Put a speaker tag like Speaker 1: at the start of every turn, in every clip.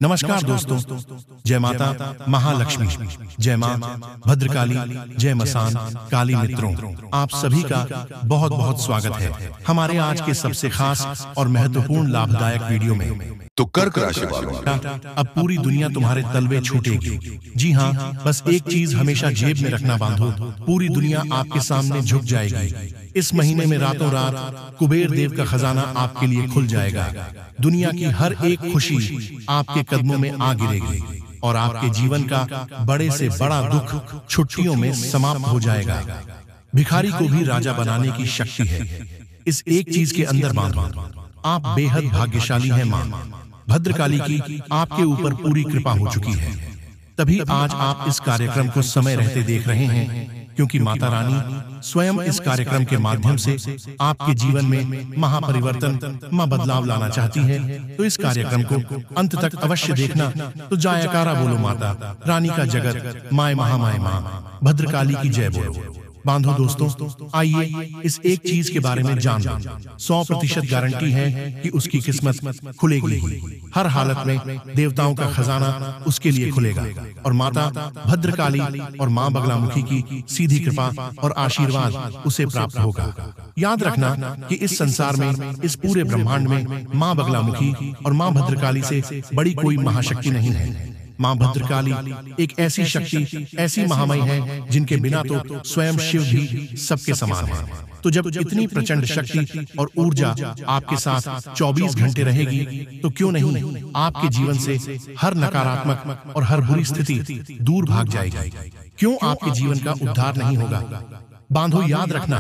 Speaker 1: नमस्कार दोस्तों। जय माता महालक्ष्मी, जय मां भद्रकाली, जय मसान काली मित्रों। आप सभी का बहुत बहुत स्वागत है हमारे आज के सबसे खास और महत्वपूर्ण लाभदायक वीडियो में।
Speaker 2: तो कर्क राशि वालों,
Speaker 1: अब पूरी दुनिया तुम्हारे तलवे छूटेगी। जी हाँ, बस एक चीज हमेशा जेब में रखना बांधो, पूरी दुनिया आपके सामने झुक जाएगी। इस महीने में रातों रात कुबेर देव का खजाना आपके लिए खुल जाएगा। दुनिया की हर एक खुशी आपके कदमों में आ गिरेगी और आपके जीवन का बड़े से बड़ा दुख छुट्टियों में समाप्त हो जाएगा। भिखारी को भी राजा बनाने की शक्ति है। इस एक चीज के अंदर बांधो, आप बेहद भाग्यशाली हैं। मां भद्रकाली की आपके ऊपर पूरी कृपा हो चुकी है, तभी आज आप इस कार्यक्रम को समय रहते देख रहे हैं, क्योंकि माता रानी स्वयं इस कार्यक्रम के माध्यम से आपके जीवन में महापरिवर्तन, बदलाव लाना चाहती है। तो इस कार्यक्रम को अंत तक अवश्य देखना। तो जयकारा बोलो माता रानी का जगत, माय महामाय मां भद्रकाली की जय बोलो। बांधो दोस्तों, आइए इस एक चीज के बारे में जान लो। 100% गारंटी है कि उसकी किस्मत खुलेगी। हर हालत में देवताओं का खजाना उसके लिए खुलेगा और माता भद्रकाली और मां बगलामुखी की सीधी कृपा और आशीर्वाद उसे प्राप्त होगा। याद रखना कि इस संसार में, इस पूरे ब्रह्मांड में मां बगलामुखी और मां भद्रकाली से बड़ी कोई महाशक्ति नहीं है। मां भद्रकाली एक ऐसी शक्ति, ऐसी महामयी है जिनके बिना तो स्वयं शिव भी सबके समान है। तो जब इतनी प्रचंड शक्ति और ऊर्जा आपके साथ 24 घंटे रहेगी, तो क्यों नहीं आपके जीवन से हर नकारात्मक और हर बुरी स्थिति दूर भाग जाएगी। क्यों आपके जीवन का उद्धार नहीं होगा। बांधो, याद रखना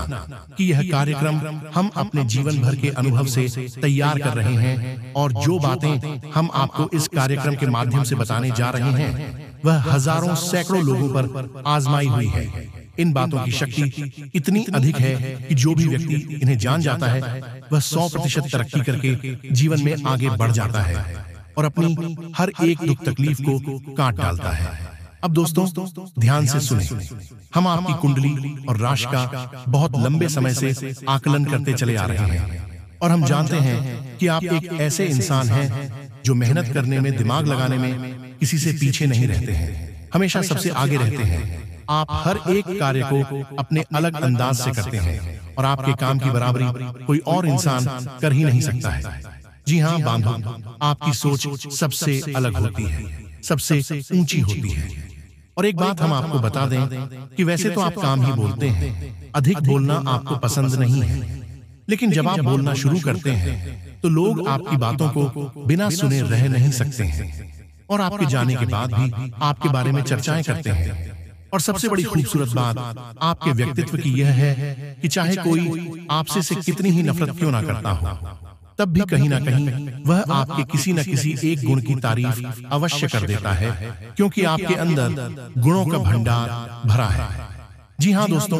Speaker 1: कि यह कार्यक्रम हम अपने जीवन भर के अनुभव से तैयार कर रहे हैं और जो बातें हम आपको इस कार्यक्रम के माध्यम से बताने जा रहे हैं, वह हजारों सैकड़ों लोगों पर आजमाई हुई है। इन बातों की शक्ति इतनी अधिक है कि जो भी व्यक्ति इन्हें जान जाता है, वह 100% तरक्की करके जीवन में आगे बढ़ जाता है और अपनी हर एक दुख तकलीफ को काट डालता है। अब दोस्तों ध्यान से सुने, हम आपकी कुंडली और राशि का बहुत लंबे समय से आकलन करते चले आ रहे हैं और हम जानते हैं कि आप एक ऐसे इंसान हैं जो मेहनत करने में, दिमाग लगाने में किसी से पीछे नहीं रहते हैं, हमेशा सबसे आगे रहते हैं। आप हर एक कार्य को अपने अलग अंदाज से करते हैं और आपके काम की बराबरी कोई और इंसान कर ही नहीं सकता है। जी हाँ, बांधो, आपकी सोच सबसे अलग होती है, सबसे ऊंची होती है। और एक बात हम आपको बता दें कि वैसे तो आप काम ही बोलते हैं, अधिक बोलना आपको पसंद नहीं है, लेकिन जब आप बोलना शुरू करते हैं तो लोग आपकी बातों को बिना सुने रह नहीं सकते हैं और आपके जाने के बाद भी आपके बारे में चर्चाएं करते हैं। और सबसे बड़ी खूबसूरत बात आपके व्यक्तित्व की यह है कि चाहे कोई आपसे से कितनी ही नफरत क्यों ना करता हो, तब भी कहीं ना कहीं वह आपके किसी न किसी एक गुण की तारीफ अवश्य कर देता है, क्योंकि आपके अंदर गुणों का भंडार भरा है। जी हाँ दोस्तों,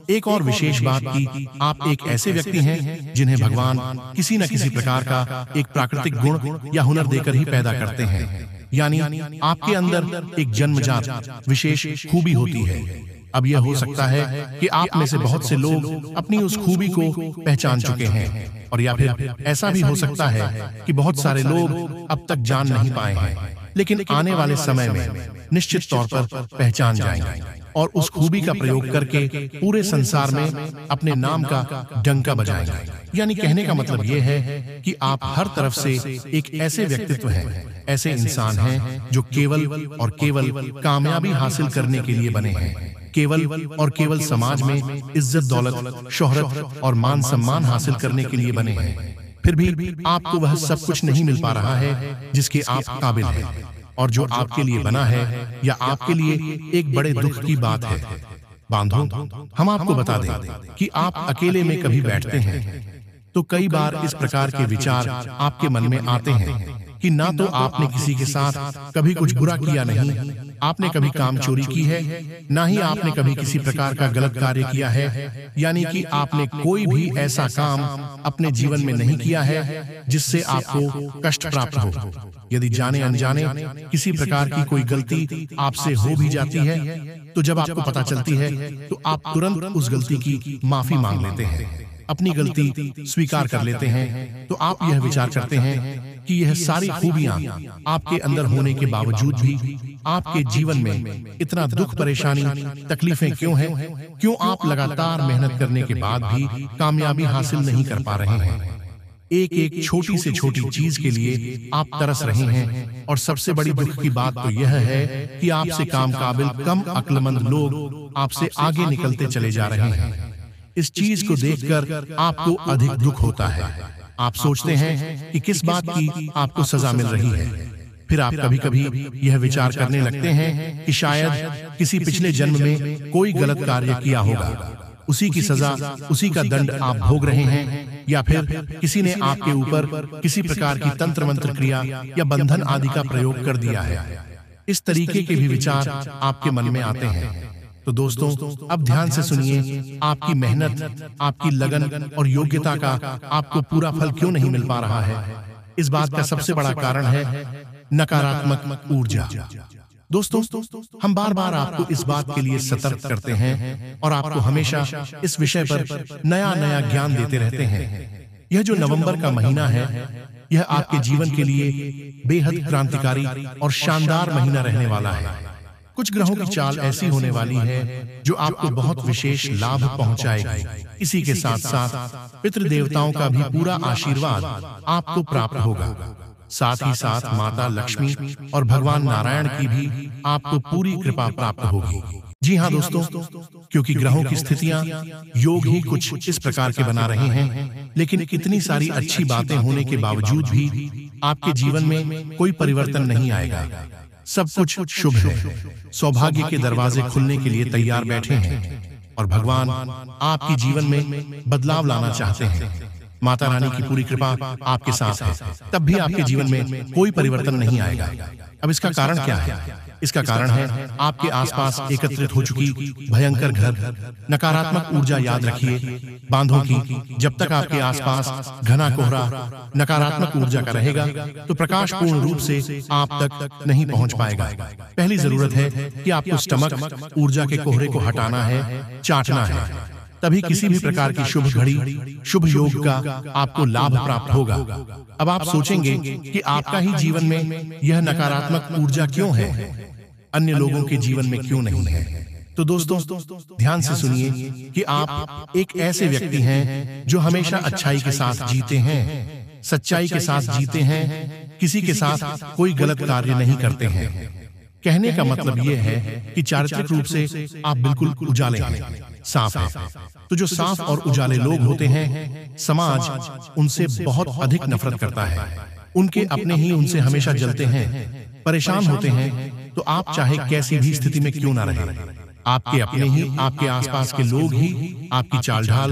Speaker 1: एक और विशेष बात की आप एक ऐसे व्यक्ति हैं जिन्हें भगवान किसी न किसी प्रकार का एक प्राकृतिक गुण या हुनर देकर ही पैदा करते हैं, यानी आपके अंदर एक जन्मजात विशेष खूबी होती है। अब यह हो सकता है कि आप में से बहुत से लोग अपनी उस खूबी को पहचान चुके हैं, और या फिर ऐसा भी हो सकता है कि बहुत सारे लोग अब तक जान नहीं पाए हैं, लेकिन आने वाले समय में निश्चित तौर पर पहचान जाएंगे और उस खूबी का प्रयोग करके पूरे संसार में अपने नाम का डंका बजाएंगे। यानी कहने का मतलब यह है कि आप हर तरफ से एक ऐसे व्यक्तित्व हैं, ऐसे इंसान हैं जो केवल और केवल कामयाबी हासिल करने के लिए बने हैं, केवल और केवल समाज में इज्जत, दौलत, शोहरत और मान सम्मान हासिल करने के लिए बने हैं। फिर भी आपको वह सब कुछ नहीं मिल पा रहा है जिसके आप काबिल हैं, और जो आपके लिए बना है या आपके लिए एक बड़े दुख की बात है। बांधो, हम आपको बता दें कि आप अकेले में कभी बैठते हैं तो कई बार इस प्रकार के विचार आपके मन में आते हैं कि ना तो आपने किसी के साथ कभी कुछ बुरा किया नहीं, आपने कभी काम चोरी की है, ना ही आपने कभी किसी प्रकार का गलत कार्य किया है, यानी कि आपने कोई भी ऐसा काम अपने जीवन में नहीं किया है जिससे आपको कष्ट प्राप्त हो। यदि जाने अनजाने किसी प्रकार की कोई गलती आपसे हो भी जाती है, तो जब आपको पता चलती है तो आप तुरंत उस गलती की माफी मांग लेते हैं। अपनी गलती स्वीकार कर लेते हैं, तो आप यह विचार करते हैं कि यह सारी खूबियां आपके अंदर होने के बावजूद भी आपके जीवन में इतना दुख, परेशानी, तकलीफें क्यों हैं? क्यों आप लगातार मेहनत करने के बाद भी कामयाबी हासिल नहीं कर पा रहे हैं? एक एक छोटी से छोटी चीज के लिए आप तरस रहे हैं, और सबसे बड़ी दुख की बात तो यह है कि आपसे काम काबिल, कम अक्लमंद लोग आपसे आगे निकलते चले जा रहे हैं। इस चीज को देखकर आपको अधिक दुख होता है। आप सोचते हैं कि किस बात की आपको सजा मिल रही है। फिर आप कभी कभी यह विचार करने लगते हैं कि शायद किसी पिछले जन्म में कोई गलत कार्य किया होगा, उसी की सजा, उसी का दंड आप भोग रहे हैं, या फिर किसी ने आपके ऊपर किसी प्रकार की तंत्र मंत्र क्रिया या बंधन आदि का प्रयोग कर दिया है। इस तरीके के भी विचार आपके मन में आते हैं। तो दोस्तों, अब ध्यान से सुनिए, आपकी मेहनत, आपकी लगन और योग्यता का आपको पूरा फल क्यों नहीं मिल पा रहा है? इस बात का सबसे बड़ा कारण है नकारात्मक ऊर्जा। दोस्तों, हम बार बार आपको इस बात के लिए सतर्क करते हैं और आपको हमेशा इस विषय पर नया नया ज्ञान देते रहते हैं। यह जो नवंबर का महीना है, यह आपके जीवन के लिए बेहद क्रांतिकारी और शानदार महीना रहने वाला है। कुछ ग्रहों की चाल ऐसी होने वाली है जो आपको बहुत विशेष लाभ पहुंचाएगी। इसी के साथ साथ पितृ देवताओं का भी पूरा आशीर्वाद आपको प्राप्त होगा। साथ ही साथ माता लक्ष्मी और भगवान नारायण की भी आपको पूरी कृपा प्राप्त होगी। जी हाँ दोस्तों, क्योंकि ग्रहों की स्थितियां योग ही कुछ इस प्रकार के बना रहे हैं, लेकिन इतनी सारी अच्छी बातें होने के बावजूद भी आपके जीवन में कोई परिवर्तन नहीं आएगा। सब कुछ शुभ है, सौभाग्य के दरवाजे खुलने के लिए तैयार बैठे हैं, और भगवान आपके जीवन में बदलाव लाना चाहते हैं। माता रानी की पूरी कृपा आपके साथ है, तब भी आपके जीवन में कोई परिवर्तन नहीं आएगा। अब इसका कारण क्या है? इसका कारण है आपके आसपास एकत्रित हो चुकी भयंकर घर नकारात्मक ऊर्जा। याद रखिए बांधों की, जब तक आपके आसपास घना कोहरा नकारात्मक ऊर्जा का रहेगा तो प्रकाश पूर्ण रूप से आप तक नहीं पहुंच पाएगा। पहली जरूरत है कि आपको स्टमक ऊर्जा के कोहरे को हटाना है, चाटना है, तभी किसी भी प्रकार की शुभ घड़ी, शुभ योग का आपको लाभ प्राप्त होगा। अब आप सोचेंगे कि आपका ही जीवन में यह नकारात्मक ऊर्जा क्यों है, अन्य लोगों के जीवन में क्यों नहीं है? तो दोस्तों, ध्यान से सुनिए कि आप एक ऐसे व्यक्ति हैं जो हमेशा अच्छाई के साथ जीते हैं, सच्चाई के साथ जीते हैं, किसी के साथ कोई गलत कार्य नहीं करते हैं। कहने का मतलब यह है कि चारित्रिक रूप से आप बिल्कुल उजाले हैं, साफ है। तो जो साफ और उजाले लोग होते हैं, समाज उनसे बहुत अधिक नफरत करता है। उनके अपने ही उनसे हमेशा जलते हैं, परेशान होते हैं। तो आप चाहे कैसी भी स्थिति में क्यों ना रहे, आपके अपने ही, आपके आसपास के लोग ही आपकी चाल ढाल,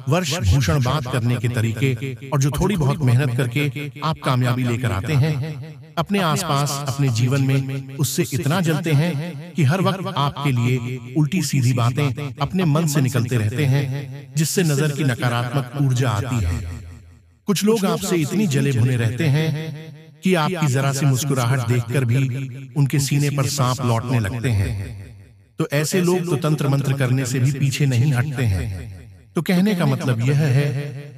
Speaker 1: वर्ष भूषण बात करने के तरीके और जो थोड़ी बहुत मेहनत करके आप कामयाबी लेकर आते हैं, अपने आसपास, अपने जीवन में उससे इतना जलते हैं कि हर वक्त आपके लिए उल्टी सीधी बातें अपने मन से निकलते रहते हैं, जिससे नजर की नकारात्मक ऊर्जा आती है। कुछ लोग आपसे इतनी जले भुने रहते हैं कि आपकी जरा सी मुस्कुराहट देखकर भी उनके सीने पर सांप लौटने लगते हैं। तो ऐसे लोग तो तंत्र मंत्र करने से भी पीछे नहीं हटते हैं। तो कहने का मतलब यह है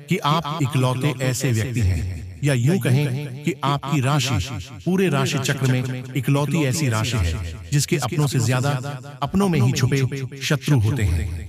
Speaker 1: कि आप इकलौते ऐसे व्यक्ति हैं, या यूं कहें कि आपकी राशि, पूरे राशि चक्र में इकलौती ऐसी राशि है जिसके अपनों से ज्यादा अपनों में ही छुपे शत्रु होते हैं।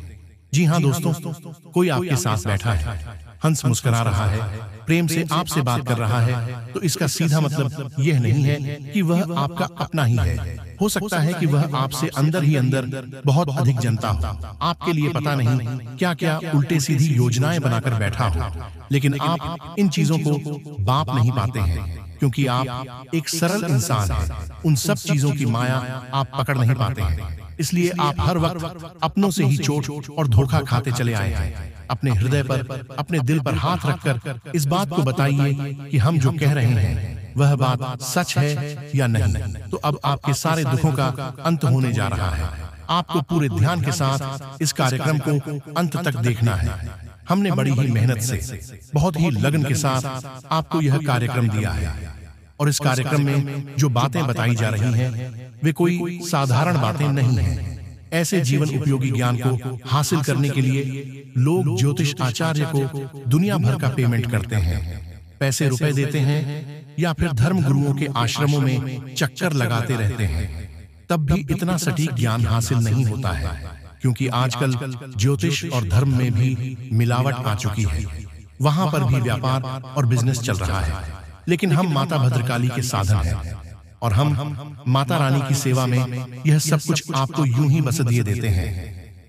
Speaker 1: जी हाँ दोस्तों, कोई आपके साथ बैठा है, हंस मुस्कुरा रहा है, प्रेम से आपसे बात कर रहा है, तो इसका सीधा मतलब यह नहीं है कि वह आपका अपना ही है। हो सकता है कि वह आपसे अंदर ही अंदर बहुत अधिक जनता हो, आपके लिए पता नहीं क्या क्या उल्टे सीधी योजनाएं बनाकर बैठा हो, लेकिन आप इन चीजों को बाप नहीं पाते हैं, क्योंकि आप एक सरल इंसान हैं। उन सब चीजों की माया आप पकड़ नहीं पाते हैं, इसलिए आप हर वक्त अपनों से ही चोट और धोखा खाते चले आए हैं। अपने हृदय पर, अपने दिल पर हाथ रखकर इस बात को बताइए कि हम जो कह रहे हैं वह बात सच है या नहीं। तो अब आपके सारे दुखों का अंत होने जा रहा है। आपको पूरे ध्यान के साथ इस कार्यक्रम को अंत तक देखना है। हमने बड़ी ही मेहनत से, बहुत ही लगन के साथ आपको यह कार्यक्रम दिया है, और इस कार्यक्रम में जो बातें बताई जा रही हैं वे कोई साधारण बातें नहीं हैं। ऐसे जीवन उपयोगी ज्ञान को हासिल करने के लिए लोग ज्योतिष आचार्य को दुनिया भर का पेमेंट करते हैं, पैसे रुपए देते हैं या फिर धर्म गुरुओं के आश्रमों में चक्कर लगाते रहते हैं, तब भी इतना सटीक ज्ञान हासिल नहीं होता है, क्योंकि आजकल ज्योतिष और धर्म में भी मिलावट आ चुकी है। वहां पर भी व्यापार और बिजनेस चल रहा है। लेकिन हम माता भद्रकाली के साधन हैं और हम माता रानी की सेवा में यह सब कुछ आपको यूं ही बस दिए देते हैं,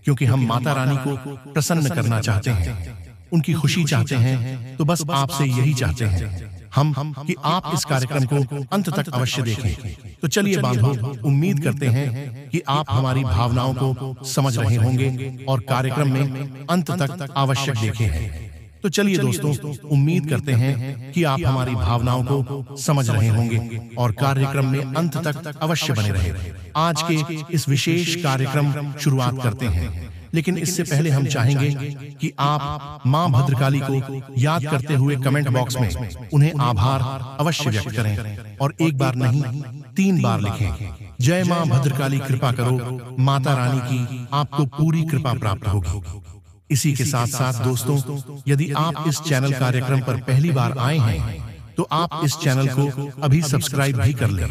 Speaker 1: क्योंकि हम माता रानी को प्रसन्न करना चाहते हैं, उनकी खुशी चाहते हैं। तो बस आपसे यही चाहते हैं हम कि आप इस कार्यक्रम को अंत तक अवश्य देखें। तो चलिए बांधो, उम्मीद करते हैं कि आप हमारी भावनाओं को समझ रहे होंगे और कार्यक्रम में अंत तक आवश्यक देखे हैं। तो चलिए दोस्तों, उम्मीद करते हैं कि आप हमारी भावनाओं को समझ रहे होंगे और कार्यक्रम में अंत तक अवश्य बने रहे। आज के इस विशेष कार्यक्रम शुरुआत करते हैं, लेकिन इससे पहले हम चाहेंगे कि आप मां भद्रकाली को याद करते हुए कमेंट बॉक्स में उन्हें आभार अवश्य व्यक्त करें और एक बार नहीं 3 बार लिखें, जय मां भद्रकाली, कृपा करो माता रानी की आपको पूरी कृपा प्राप्त होगी। इसी के साथ साथ दोस्तों, यदि आप इस चैनल कार्यक्रम पर पहली बार आए हैं तो आप इस चैनल को अभी सब्सक्राइब भी कर लें।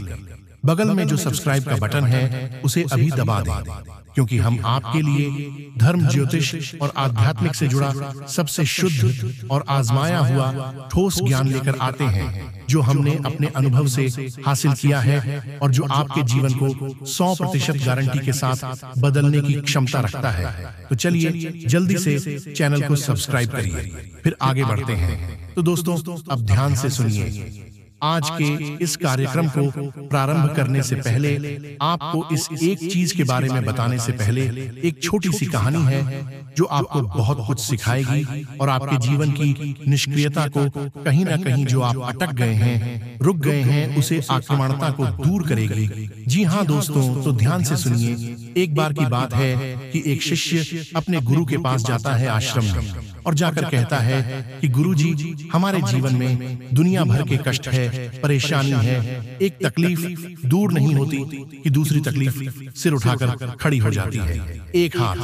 Speaker 1: बगल में जो सब्सक्राइब का बटन है उसे अभी दबा दें, क्योंकि हम आपके लिए धर्म, ज्योतिष और आध्यात्मिक से जुड़ा सबसे शुद्ध और आजमाया हुआ ठोस ज्ञान लेकर आते हैं, जो हमने अपने अनुभव से हासिल किया है और जो आपके जीवन को 100% गारंटी के साथ बदलने की क्षमता रखता है। तो चलिए जल्दी से चैनल को सब्सक्राइब करिए, फिर आगे बढ़ते हैं। तो दोस्तों, अब ध्यान से सुनिए। आज के इस कार्यक्रम को प्रारंभ करने से पहले आपको इस एक चीज के बारे में बताने से पहले एक छोटी सी कहानी है जो आपको बहुत कुछ सिखाएगी और आपके जीवन की निष्क्रियता को कहीं ना कहीं जो आप अटक गए हैं, रुक गए हैं, उसे आक्रमणता को दूर करेगी। जी हाँ दोस्तों, तो ध्यान से सुनिए। एक बार की बात है कि एक शिष्य अपने गुरु के पास जाता है आश्रम में और जाकर कहता है कि गुरुजी, हमारे जीवन में दुनिया भर के कष्ट है, परेशानी है, एक तकलीफ दूर नहीं होती कि दूसरी तकलीफ सिर उठाकर खड़ी हो जाती है। एक हाथ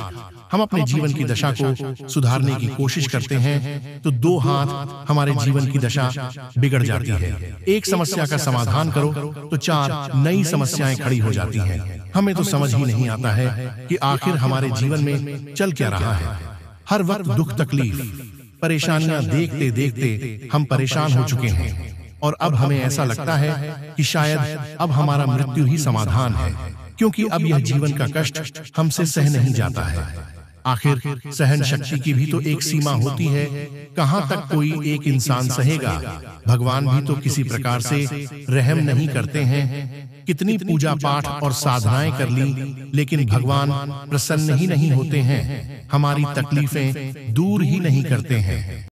Speaker 1: हम अपने जीवन की दशा को सुधारने की कोशिश करते हैं तो 2 हाथ हमारे जीवन की दशा बिगड़ जाती है। एक समस्या का समाधान करो तो 4 नई समस्याएं खड़ी हो जाती हैं। हमें तो समझ ही नहीं आता है कि आखिर हमारे जीवन में चल क्या रहा है। हर वक्त दुख, तकलीफ, परेशानियां देखते देखते हम परेशान हो चुके हैं और अब हमें ऐसा लगता है कि शायद अब हमारा मृत्यु ही समाधान है, क्योंकि अब यह जीवन का कष्ट हमसे सह नहीं जाता है। आखिर सहन शक्ति की भी तो एक सीमा होती है, कहां तक कोई एक इंसान सहेगा। भगवान भी तो किसी प्रकार से रहम नहीं करते हैं। कितनी पूजा पाठ और साधनाएं कर ली, लेकिन भगवान प्रसन्न ही नहीं होते हैं, हमारी तकलीफें दूर ही नहीं करते हैं।